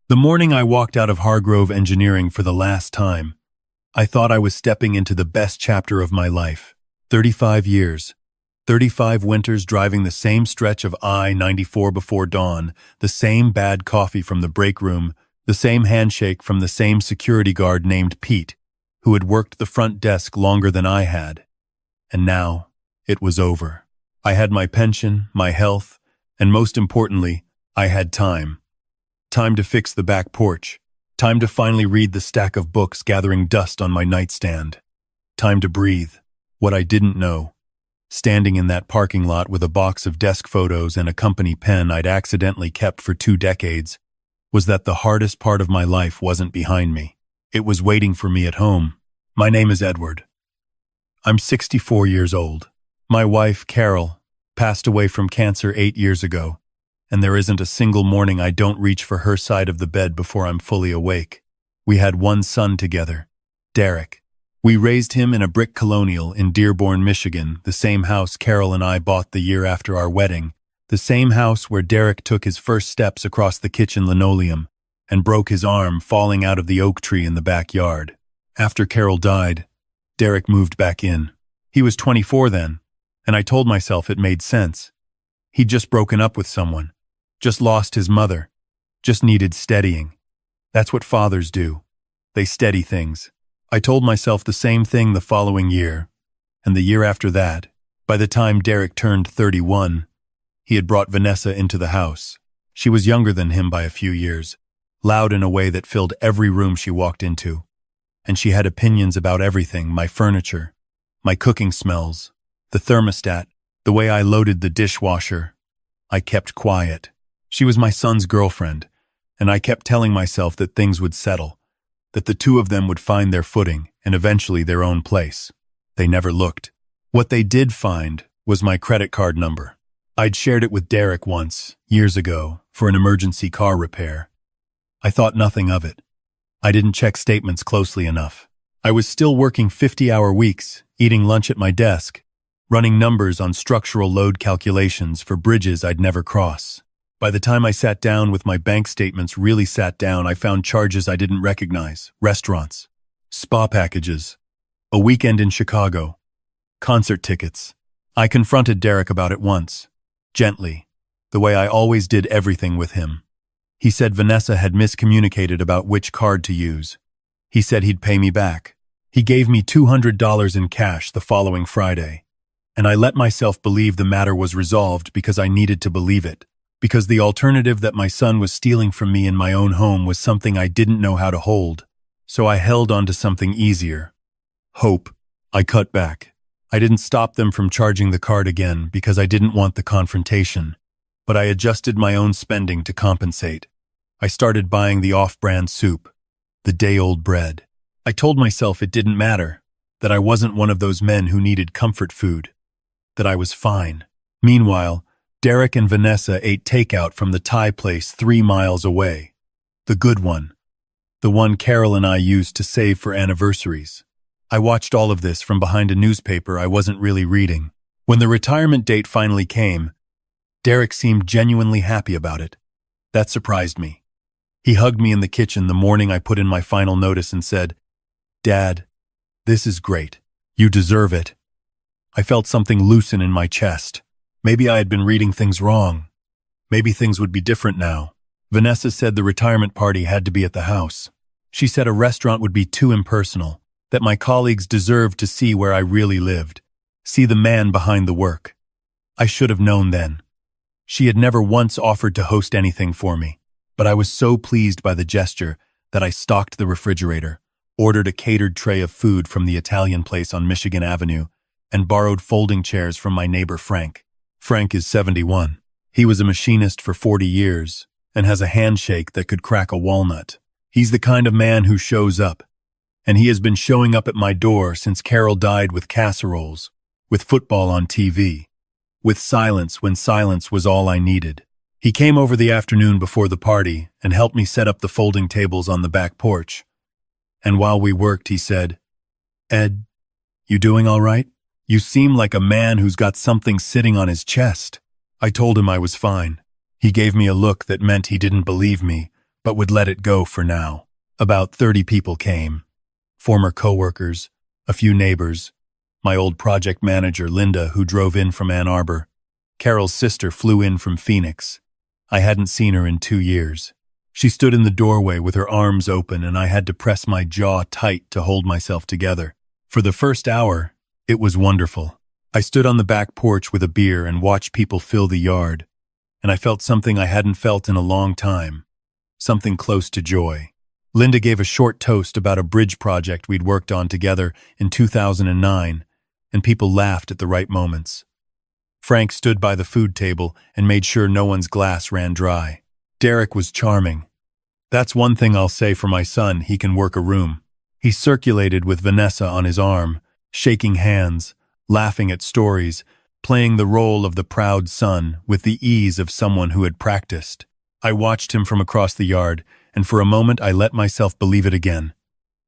The morning I walked out of Hargrove Engineering for the last time, I thought I was stepping into the best chapter of my life. 35 years. 35 winters driving the same stretch of I-94 before dawn, the same bad coffee from the break room, the same handshake from the same security guard named Pete, who had worked the front desk longer than I had. And now, it was over. I had my pension, my health, and most importantly, I had time. Time to fix the back porch. Time to finally read the stack of books gathering dust on my nightstand. Time to breathe. What I didn't know, standing in that parking lot with a box of desk photos and a company pen I'd accidentally kept for 2 decades, was that the hardest part of my life wasn't behind me. It was waiting for me at home. My name is Edward. I'm 64 years old. My wife, Carol, passed away from cancer 8 years ago, and there isn't a single morning I don't reach for her side of the bed before I'm fully awake. We had one son together, Derek. We raised him in a brick colonial in Dearborn, Michigan, the same house Carol and I bought the year after our wedding, the same house where Derek took his first steps across the kitchen linoleum and broke his arm falling out of the oak tree in the backyard. After Carol died, Derek moved back in. He was 24 then, and I told myself it made sense. He'd just broken up with someone, just lost his mother, just needed steadying. That's what fathers do. They steady things. I told myself the same thing the following year, and the year after that. By the time Derek turned 31, he had brought Vanessa into the house. She was younger than him by a few years, loud in a way that filled every room she walked into. And she had opinions about everything, my furniture, my cooking smells, the thermostat, the way I loaded the dishwasher. I kept quiet. She was my son's girlfriend, and I kept telling myself that things would settle, that the two of them would find their footing and eventually their own place. They never looked. What they did find was my credit card number. I'd shared it with Derek once, years ago, for an emergency car repair. I thought nothing of it. I didn't check statements closely enough. I was still working 50-hour weeks, eating lunch at my desk, running numbers on structural load calculations for bridges I'd never cross. By the time I sat down with my bank statements really sat down, I found charges I didn't recognize, restaurants, spa packages, a weekend in Chicago, concert tickets. I confronted Derek about it once, gently, the way I always did everything with him. He said Vanessa had miscommunicated about which card to use. He said he'd pay me back. He gave me $200 in cash the following Friday, and I let myself believe the matter was resolved because I needed to believe it. Because the alternative that my son was stealing from me in my own home was something I didn't know how to hold. So I held on to something easier. Hope. I cut back. I didn't stop them from charging the card again because I didn't want the confrontation, but I adjusted my own spending to compensate. I started buying the off-brand soup, the day-old bread. I told myself it didn't matter, that I wasn't one of those men who needed comfort food, that I was fine. Meanwhile, Derek and Vanessa ate takeout from the Thai place 3 miles away. The good one. The one Carol and I used to save for anniversaries. I watched all of this from behind a newspaper I wasn't really reading. When the retirement date finally came, Derek seemed genuinely happy about it. That surprised me. He hugged me in the kitchen the morning I put in my final notice and said, "Dad, this is great. You deserve it." I felt something loosen in my chest. Maybe I had been reading things wrong. Maybe things would be different now. Vanessa said the retirement party had to be at the house. She said a restaurant would be too impersonal, that my colleagues deserved to see where I really lived, see the man behind the work. I should have known then. She had never once offered to host anything for me, but I was so pleased by the gesture that I stocked the refrigerator, ordered a catered tray of food from the Italian place on Michigan Avenue, and borrowed folding chairs from my neighbor Frank. Frank is 71. He was a machinist for 40 years and has a handshake that could crack a walnut. He's the kind of man who shows up, and he has been showing up at my door since Carol died, with casseroles, with football on TV, with silence when silence was all I needed. He came over the afternoon before the party and helped me set up the folding tables on the back porch. And while we worked, he said, "Ed, you doing all right? You seem like a man who's got something sitting on his chest." I told him I was fine. He gave me a look that meant he didn't believe me, but would let it go for now. About 30 people came. Former coworkers, a few neighbors, my old project manager, Linda, who drove in from Ann Arbor. Carol's sister flew in from Phoenix. I hadn't seen her in 2 years. She stood in the doorway with her arms open, and I had to press my jaw tight to hold myself together. For the first hour, it was wonderful. I stood on the back porch with a beer and watched people fill the yard, and I felt something I hadn't felt in a long time, something close to joy. Linda gave a short toast about a bridge project we'd worked on together in 2009, and people laughed at the right moments. Frank stood by the food table and made sure no one's glass ran dry. Derek was charming. That's one thing I'll say for my son, he can work a room. He circulated with Vanessa on his arm, shaking hands, laughing at stories, playing the role of the proud son with the ease of someone who had practiced. I watched him from across the yard, and for a moment I let myself believe it again,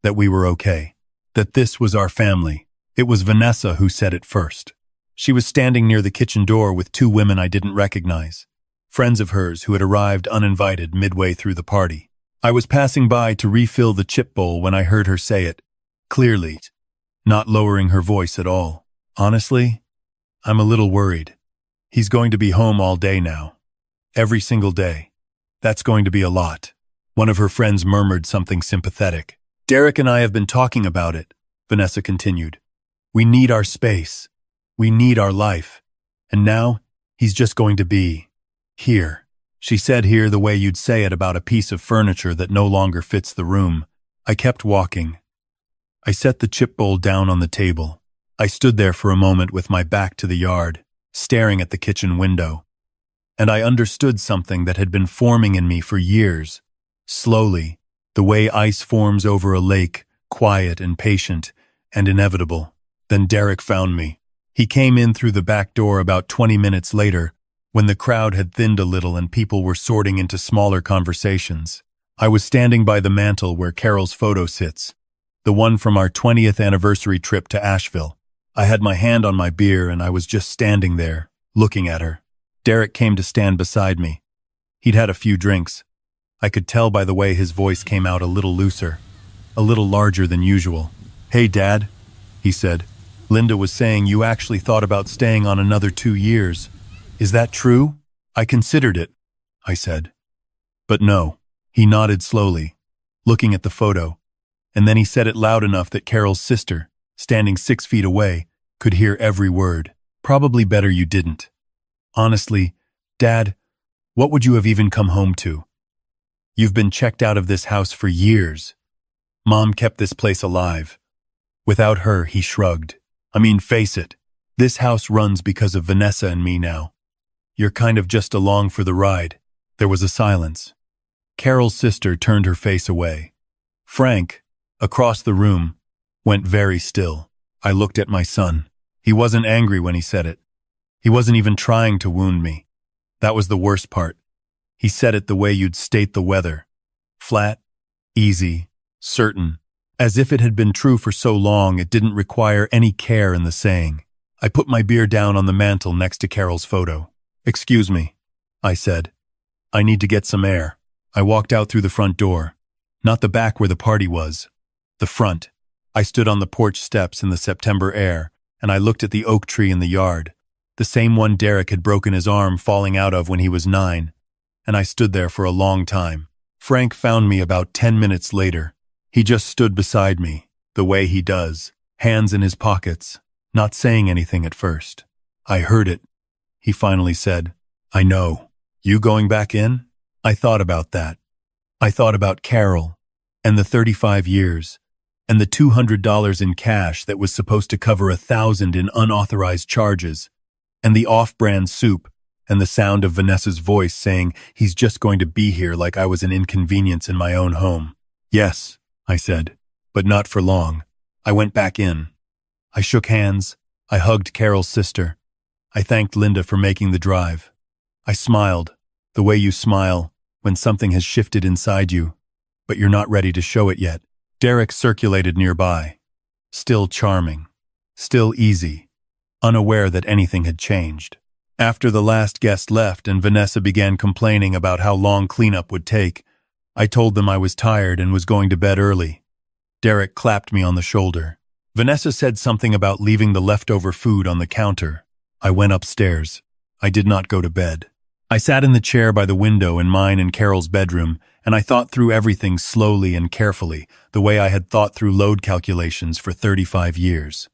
that we were okay, that this was our family. It was Vanessa who said it first. She was standing near the kitchen door with 2 women I didn't recognize, friends of hers who had arrived uninvited midway through the party. I was passing by to refill the chip bowl when I heard her say it, clearly, not lowering her voice at all. Honestly, I'm a little worried. He's going to be home all day now. Every single day. That's going to be a lot. One of her friends murmured something sympathetic. Derek and I have been talking about it, Vanessa continued. We need our space. We need our life. And now, he's just going to be here. She said here the way you'd say it about a piece of furniture that no longer fits the room. I kept walking. I set the chip bowl down on the table. I stood there for a moment with my back to the yard, staring at the kitchen window. And I understood something that had been forming in me for years. Slowly, the way ice forms over a lake, quiet and patient and inevitable. Then Derek found me. He came in through the back door about 20 minutes later, when the crowd had thinned a little and people were sorting into smaller conversations. I was standing by the mantel where Carol's photo sits, the one from our 20th anniversary trip to Asheville. I had my hand on my beer and I was just standing there, looking at her. Derek came to stand beside me. He'd had a few drinks. I could tell by the way his voice came out a little looser, a little larger than usual. Hey, Dad, he said. Linda was saying you actually thought about staying on another 2 years. Is that true? I considered it, I said. But no. He nodded slowly, looking at the photo, and then he said it loud enough that Carol's sister, standing 6 feet away, could hear every word. Probably better you didn't. Honestly, Dad, what would you have even come home to? You've been checked out of this house for years. Mom kept this place alive. Without her, he shrugged. I mean, face it. This house runs because of Vanessa and me now. You're kind of just along for the ride. There was a silence. Carol's sister turned her face away. Frank, across the room, went very still. I looked at my son. He wasn't angry when he said it. He wasn't even trying to wound me. That was the worst part. He said it the way you'd state the weather. Flat, easy, certain. As if it had been true for so long it didn't require any care in the saying. I put my beer down on the mantel next to Carol's photo. Excuse me, I said. I need to get some air. I walked out through the front door. Not the back where the party was. The front. I stood on the porch steps in the September air, and I looked at the oak tree in the yard, the same one Derek had broken his arm falling out of when he was 9, and I stood there for a long time. Frank found me about 10 minutes later. He just stood beside me, the way he does, hands in his pockets, not saying anything at first. I heard it, he finally said. I know. You going back in? I thought about that. I thought about Carol, and the 35 years, and the $200 in cash that was supposed to cover $1,000 in unauthorized charges, and the off-brand soup, and the sound of Vanessa's voice saying he's just going to be here like I was an inconvenience in my own home. Yes, I said, but not for long. I went back in. I shook hands. I hugged Carol's sister. I thanked Linda for making the drive. I smiled, the way you smile when something has shifted inside you, but you're not ready to show it yet. Derek circulated nearby, still charming, still easy, unaware that anything had changed. After the last guest left and Vanessa began complaining about how long cleanup would take, I told them I was tired and was going to bed early. Derek clapped me on the shoulder. Vanessa said something about leaving the leftover food on the counter. I went upstairs. I did not go to bed. I sat in the chair by the window in mine and Carol's bedroom, and I thought through everything slowly and carefully, the way I had thought through load calculations for 35 years.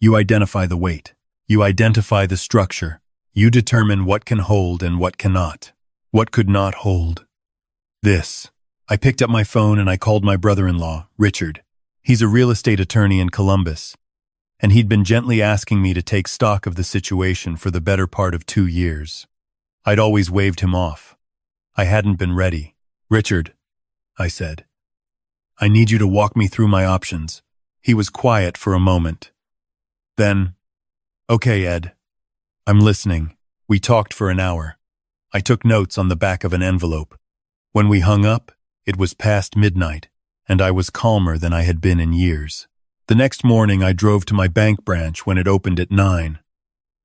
You identify the weight. You identify the structure. You determine what can hold and what cannot. What could not hold. This. I picked up my phone and I called my brother-in-law, Richard. He's a real estate attorney in Columbus, and he'd been gently asking me to take stock of the situation for the better part of 2 years. I'd always waved him off. I hadn't been ready. "Richard," I said, "I need you to walk me through my options." He was quiet for a moment. Then, "Okay, Ed. I'm listening." We talked for an hour. I took notes on the back of an envelope. When we hung up, it was past midnight, and I was calmer than I had been in years. The next morning I drove to my bank branch when it opened at 9.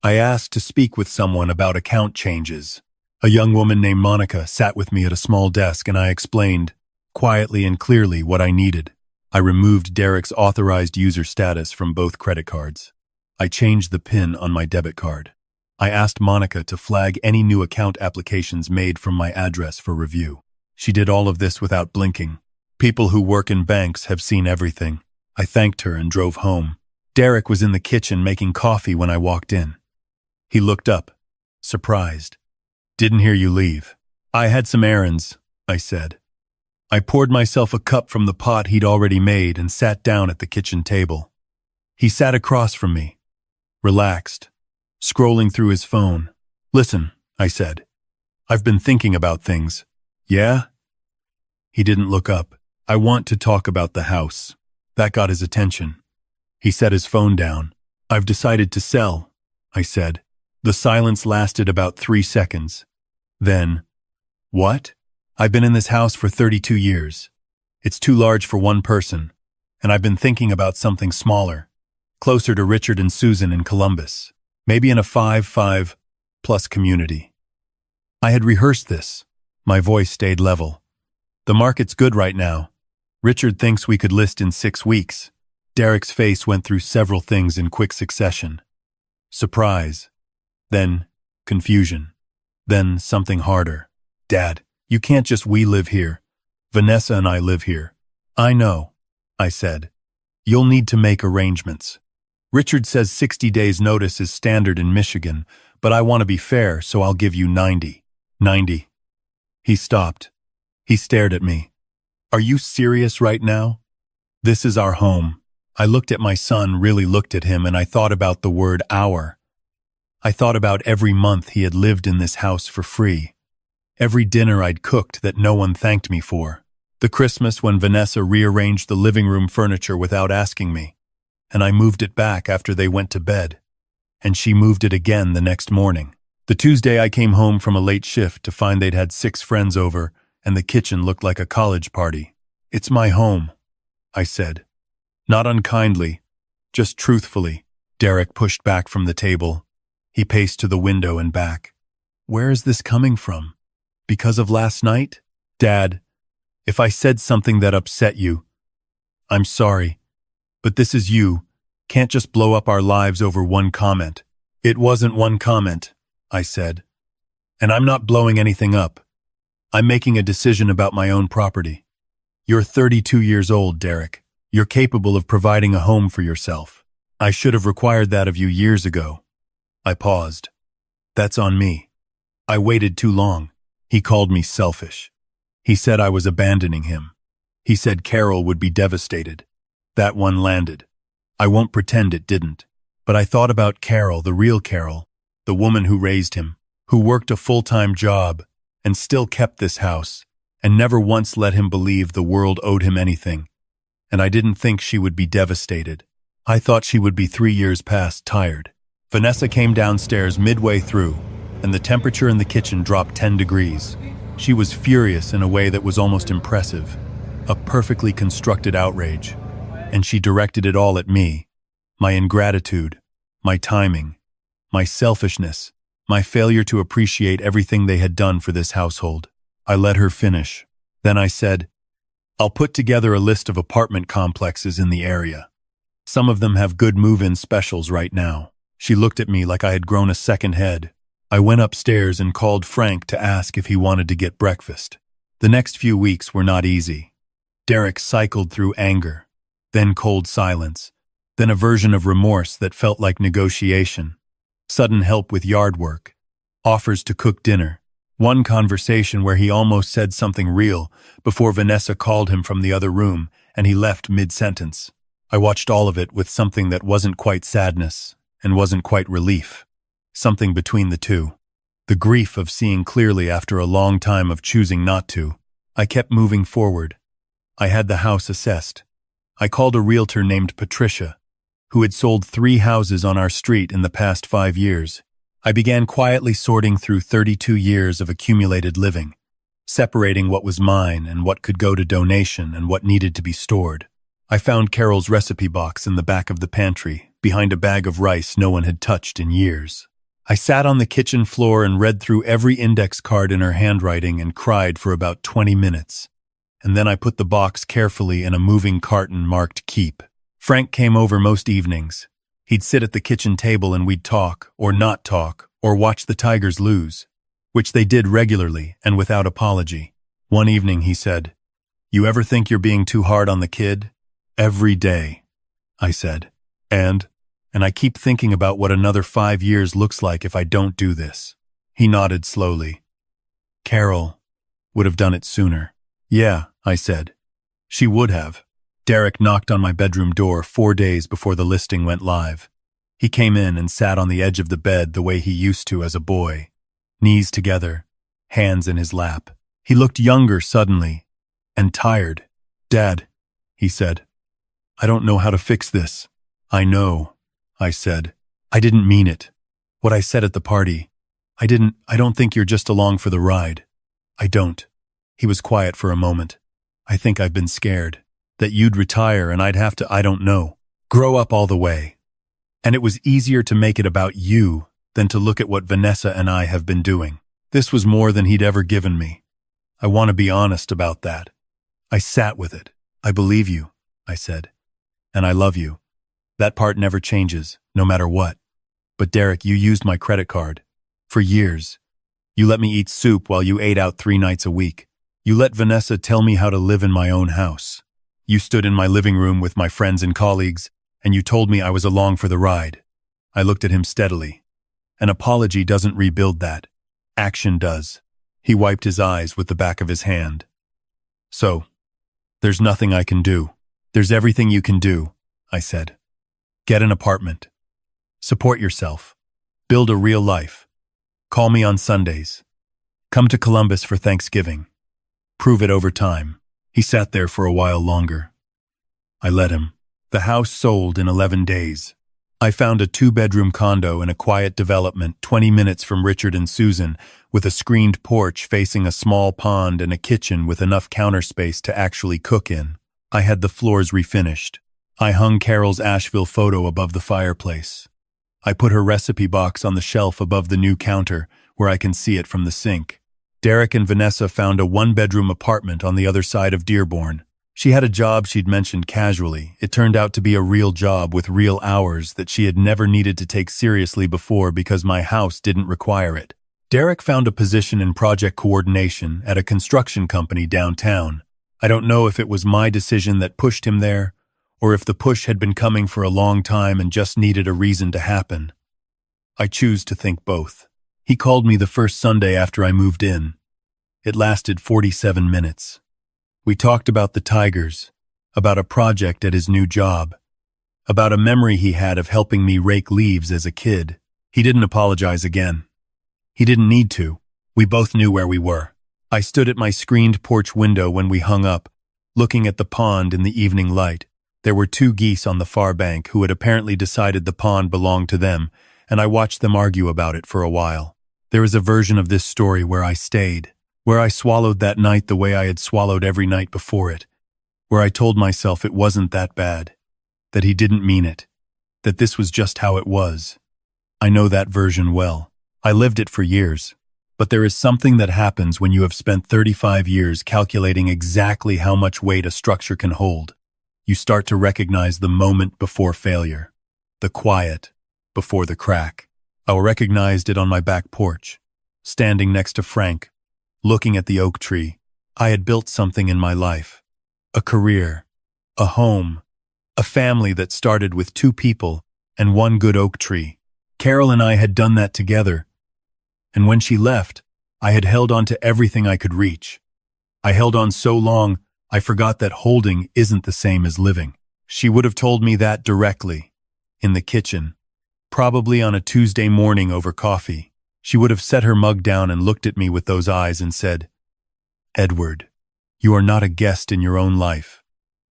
I asked to speak with someone about account changes. A young woman named Monica sat with me at a small desk and I explained, quietly and clearly, what I needed. I removed Derek's authorized user status from both credit cards. I changed the PIN on my debit card. I asked Monica to flag any new account applications made from my address for review. She did all of this without blinking. People who work in banks have seen everything. I thanked her and drove home. Derek was in the kitchen making coffee when I walked in. He looked up, surprised. "Didn't hear you leave." "I had some errands," I said. I poured myself a cup from the pot he'd already made and sat down at the kitchen table. He sat across from me, relaxed, scrolling through his phone. "Listen," I said. "I've been thinking about things." "Yeah?" He didn't look up. "I want to talk about the house." That got his attention. He set his phone down. "I've decided to sell," I said. The silence lasted about 3 seconds. Then, "What?" "I've been in this house for 32 years. It's too large for one person, and I've been thinking about something smaller, closer to Richard and Susan in Columbus, maybe in a 5-5+ community." I had rehearsed this. My voice stayed level. "The market's good right now. Richard thinks we could list in 6 weeks. Derek's face went through several things in quick succession. Surprise. Then confusion. Then something harder. "Dad, you can't just we live here. Vanessa and I live here." "I know," I said. "You'll need to make arrangements. Richard says 60 days notice is standard in Michigan, but I want to be fair, so I'll give you 90. 90. He stopped. He stared at me. "Are you serious right now? This is our home." I looked at my son, really looked at him, and I thought about the word "our." I thought about every month he had lived in this house for free. Every dinner I'd cooked that no one thanked me for. The Christmas when Vanessa rearranged the living room furniture without asking me, and I moved it back after they went to bed, and she moved it again the next morning. The Tuesday I came home from a late shift to find they'd had 6 friends over, and the kitchen looked like a college party. "It's my home," I said. Not unkindly, just truthfully. Derek pushed back from the table. He paced to the window and back. "Where is this coming from? Because of last night? Dad, if I said something that upset you, I'm sorry, but this is you. Can't just blow up our lives over one comment." "It wasn't one comment," I said. "And I'm not blowing anything up. I'm making a decision about my own property. You're 32 years old, Derek. You're capable of providing a home for yourself. I should have required that of you years ago." I paused. "That's on me. I waited too long." He called me selfish. He said I was abandoning him. He said Carol would be devastated. That one landed. I won't pretend it didn't. But I thought about Carol, the real Carol, the woman who raised him, who worked a full-time job and still kept this house, and never once let him believe the world owed him anything. And I didn't think she would be devastated. I thought she would be 3 years past tired. Vanessa came downstairs midway through, and the temperature in the kitchen dropped 10 degrees. She was furious in a way that was almost impressive, a perfectly constructed outrage. And she directed it all at me. My ingratitude, my timing, my selfishness, my failure to appreciate everything they had done for this household. I let her finish. Then I said, "I'll put together a list of apartment complexes in the area. Some of them have good move-in specials right now." She looked at me like I had grown a second head. I went upstairs and called Frank to ask if he wanted to get breakfast. The next few weeks were not easy. Derek cycled through anger, then cold silence, then a version of remorse that felt like negotiation, sudden help with yard work, offers to cook dinner, one conversation where he almost said something real before Vanessa called him from the other room and he left mid-sentence. I watched all of it with something that wasn't quite sadness and wasn't quite relief, something between the two. The grief of seeing clearly after a long time of choosing not to. I kept moving forward. I had the house assessed. I called a realtor named Patricia, who had sold 3 houses on our street in the past 5 years. I began quietly sorting through 32 years of accumulated living, separating what was mine and what could go to donation and what needed to be stored. I found Carol's recipe box in the back of the pantry, behind a bag of rice no one had touched in years. I sat on the kitchen floor and read through every index card in her handwriting and cried for about 20 minutes. And then I put the box carefully in a moving carton marked Keep. Frank came over most evenings. He'd sit at the kitchen table and we'd talk, or not talk, or watch the Tigers lose, which they did regularly and without apology. One evening he said, "You ever think you're being too hard on the kid?" "Every day," I said. And I keep thinking about what another 5 years looks like if I don't do this." He nodded slowly. "Carol would have done it sooner." "Yeah," I said. "She would have." Derek knocked on my bedroom door 4 days before the listing went live. He came in and sat on the edge of the bed the way he used to as a boy, knees together, hands in his lap. He looked younger suddenly, and tired. "Dad," he said, "I don't know how to fix this." "I know," I said. "I didn't mean it. What I said at the party. I don't think you're just along for the ride." "I don't." He was quiet for a moment. "I think I've been scared. That you'd retire and I'd have to, I don't know, grow up all the way. And it was easier to make it about you than to look at what Vanessa and I have been doing. This was more than he'd ever given me. I want to be honest about that." I sat with it. "I believe you," I said. "And I love you. That part never changes, no matter what. But Derek, you used my credit card. For years. You let me eat soup while you ate out 3 nights a week. You let Vanessa tell me how to live in my own house. You stood in my living room with my friends and colleagues, and you told me I was along for the ride." I looked at him steadily. "An apology doesn't rebuild that. Action does." He wiped his eyes with the back of his hand. "So, there's nothing I can do." "There's everything you can do," I said. "Get an apartment. Support yourself. Build a real life. Call me on Sundays. Come to Columbus for Thanksgiving. Prove it over time." He sat there for a while longer. I let him. The house sold in 11 days. I found a 2-bedroom condo in a quiet development 20 minutes from Richard and Susan, with a screened porch facing a small pond and a kitchen with enough counter space to actually cook in. I had the floors refinished. I hung Carol's Asheville photo above the fireplace. I put her recipe box on the shelf above the new counter, where I can see it from the sink. Derek and Vanessa found a 1-bedroom apartment on the other side of Dearborn. She had a job she'd mentioned casually. It turned out to be a real job with real hours that she had never needed to take seriously before because my house didn't require it. Derek found a position in project coordination at a construction company downtown. I don't know if it was my decision that pushed him there, or if the push had been coming for a long time and just needed a reason to happen. I choose to think both. He called me the first Sunday after I moved in. It lasted 47 minutes. We talked about the Tigers, about a project at his new job, about a memory he had of helping me rake leaves as a kid. He didn't apologize again. He didn't need to. We both knew where we were. I stood at my screened porch window when we hung up, looking at the pond in the evening light. There were 2 geese on the far bank who had apparently decided the pond belonged to them, and I watched them argue about it for a while. There is a version of this story where I stayed, where I swallowed that night the way I had swallowed every night before it, where I told myself it wasn't that bad, that he didn't mean it, that this was just how it was. I know that version well. I lived it for years. But there is something that happens when you have spent 35 years calculating exactly how much weight a structure can hold. You start to recognize the moment before failure, the quiet before the crack. I recognized it on my back porch, standing next to Frank, looking at the oak tree. I had built something in my life, a career, a home, a family that started with 2 people and 1 good oak tree. Carol and I had done that together, and when she left, I had held on to everything I could reach. I held on so long, I forgot that holding isn't the same as living. She would have told me that directly, in the kitchen, probably on a Tuesday morning over coffee. She would have set her mug down and looked at me with those eyes and said, "Edward, you are not a guest in your own life.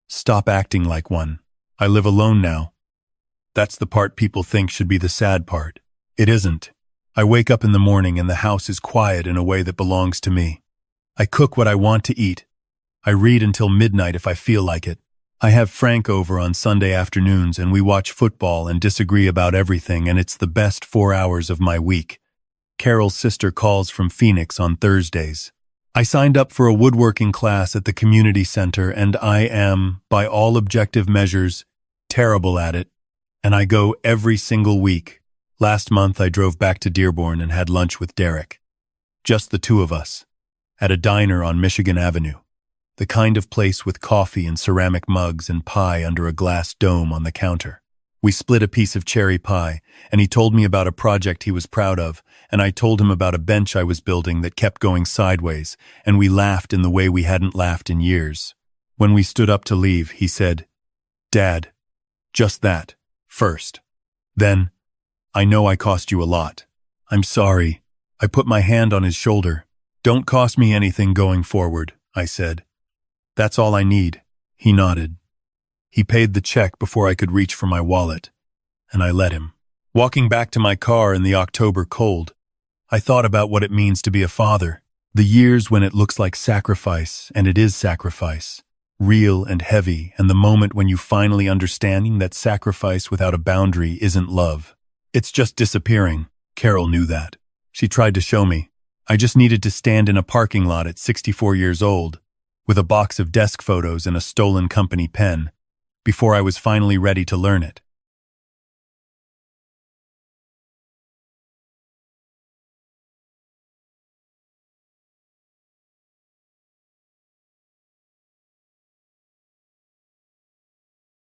Stop acting like one. I live alone now." That's the part people think should be the sad part. It isn't. I wake up in the morning and the house is quiet in a way that belongs to me. I cook what I want to eat. I read until midnight if I feel like it. I have Frank over on Sunday afternoons and we watch football and disagree about everything, and it's the best 4 hours of my week. Carol's sister calls from Phoenix on Thursdays. I signed up for a woodworking class at the community center and I am, by all objective measures, terrible at it. And I go every single week. Last month I drove back to Dearborn and had lunch with Derek. Just the 2 of us, at a diner on Michigan Avenue. The kind of place with coffee and ceramic mugs and pie under a glass dome on the counter. We split a piece of cherry pie, and he told me about a project he was proud of, and I told him about a bench I was building that kept going sideways, and we laughed in the way we hadn't laughed in years. When we stood up to leave, he said, "Dad, just that, first. Then, I know I cost you a lot. I'm sorry." I put my hand on his shoulder. "Don't cost me anything going forward," I said. "That's all I need." He nodded. He paid the check before I could reach for my wallet, and I let him. Walking back to my car in the October cold, I thought about what it means to be a father. The years when it looks like sacrifice, and it is sacrifice. Real and heavy, and the moment when you finally understand that sacrifice without a boundary isn't love. It's just disappearing. Carol knew that. She tried to show me. I just needed to stand in a parking lot at 64 years old, with a box of desk photos and a stolen company pen, before I was finally ready to learn it.